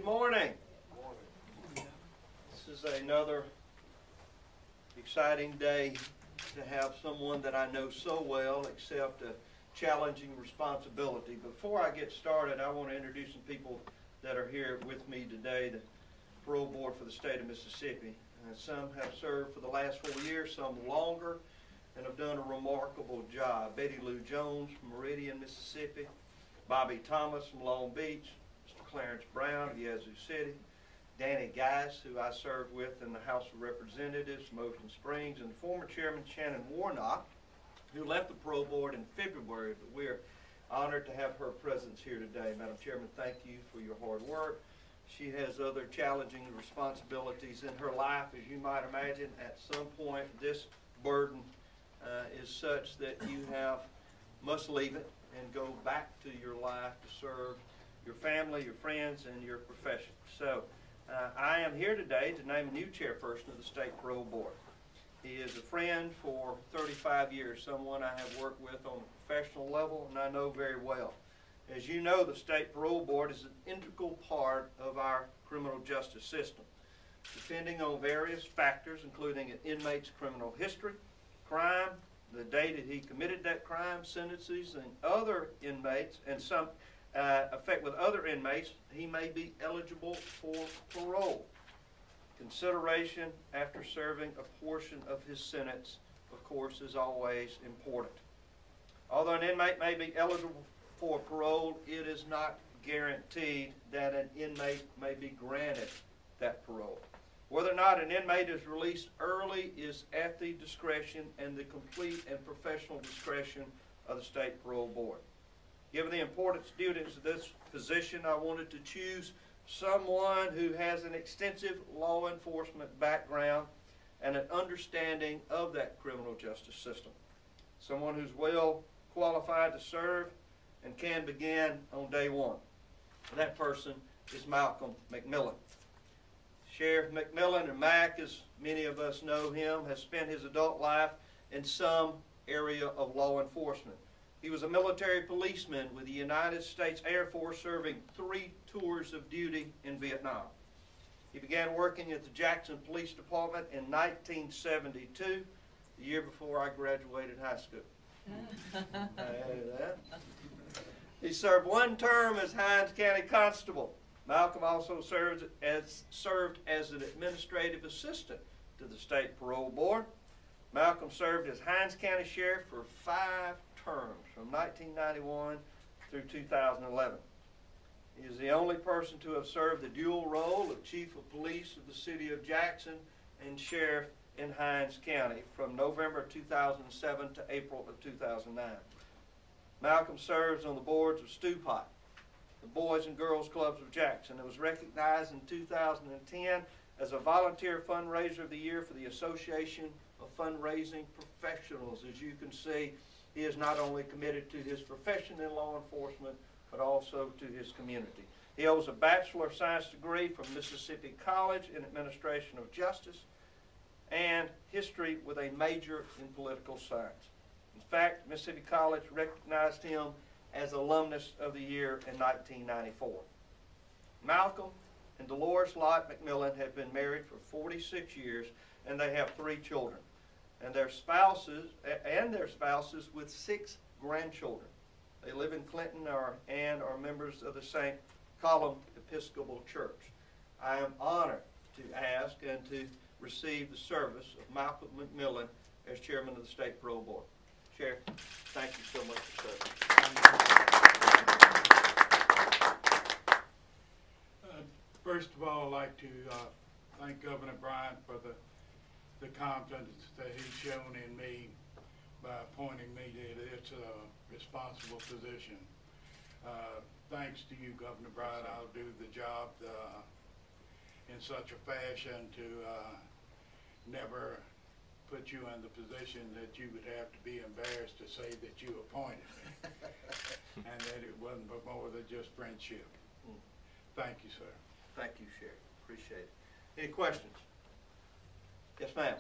morning. This is another exciting day to have someone that I know so well accept a challenging responsibility. Before I get started, I want to introduce some people that are here with me today, the Parole Board for the state of Mississippi. Some have served for the last 4 years, some longer, and have done a remarkable job. Betty Lou Jones from Meridian, Mississippi. Bobby Thomas from Long Beach. Mr. Clarence Brown of Yazoo City. Danny Geis, who I served with in the House of Representatives, Motion Springs, and former Chairman Shannon Warnock, who left the Parole Board in February, but we're honored to have her presence here today. Madam Chairman, thank you for your hard work. She has other challenging responsibilities in her life, as you might imagine. At some point, this burden is such that you must leave it and go back to your life to serve your family, your friends, and your profession. So I am here today to name a new chairperson of the State Parole Board. He is a friend for 35 years, someone I have worked with on a professional level and I know very well. As you know, the State Parole Board is an integral part of our criminal justice system. Depending on various factors, including an inmate's criminal history, crime, the date that he committed that crime, sentences, and other inmates, and some effect with other inmates, he may be eligible for parole. Consideration after serving a portion of his sentence, of course, is always important. Although an inmate may be eligible for parole, it is not guaranteed that an inmate may be granted that parole. Whether or not an inmate is released early is at the discretion and the complete and professional discretion of the State Parole Board. Given the importance due to this position, I wanted to choose someone who has an extensive law enforcement background and an understanding of that criminal justice system. Someone who's well qualified to serve and can begin on day one. That person is Malcolm McMillan. Sheriff McMillan, or Mac, as many of us know him, has spent his adult life in some area of law enforcement. He was a military policeman with the United States Air Force, serving 3 tours of duty in Vietnam. He began working at the Jackson Police Department in 1972, the year before I graduated high school. I added that. He served 1 term as Hinds County Constable. Malcolm also served as an administrative assistant to the State Parole Board. Malcolm served as Hinds County Sheriff for 5 terms, from 1991 through 2011. He is the only person to have served the dual role of Chief of Police of the City of Jackson and Sheriff in Hinds County from November 2007 to April of 2009. Malcolm serves on the boards of StewPot, the Boys and Girls Clubs of Jackson, and was recognized in 2010 as a Volunteer Fundraiser of the Year for the Association of Fundraising Professionals. As you can see, he is not only committed to his profession in law enforcement, but also to his community. He holds a Bachelor of Science degree from Mississippi College in Administration of Justice and History with a major in political science. In fact, Mississippi College recognized him as Alumnus of the Year in 1994. Malcolm and Dolores Lott McMillan have been married for 46 years, and they have 3 children, and their spouses with 6 grandchildren. They live in Clinton and are members of the St. Column Episcopal Church. I am honored to ask and to receive the service of Malcolm McMillan as Chairman of the State Parole Board. Sheriff, thank you so much for serving. First of all, I'd like to thank Governor Bryant for the confidence that he's shown in me by appointing me to this responsible position. Thanks to you, Governor Bryant, I'll do the job in such a fashion to never put you in the position that you would have to be embarrassed to say that you appointed me and that it wasn't more than just friendship. Thank you, sir. Thank you, Sheriff. Appreciate it. Any questions? Yes, ma'am.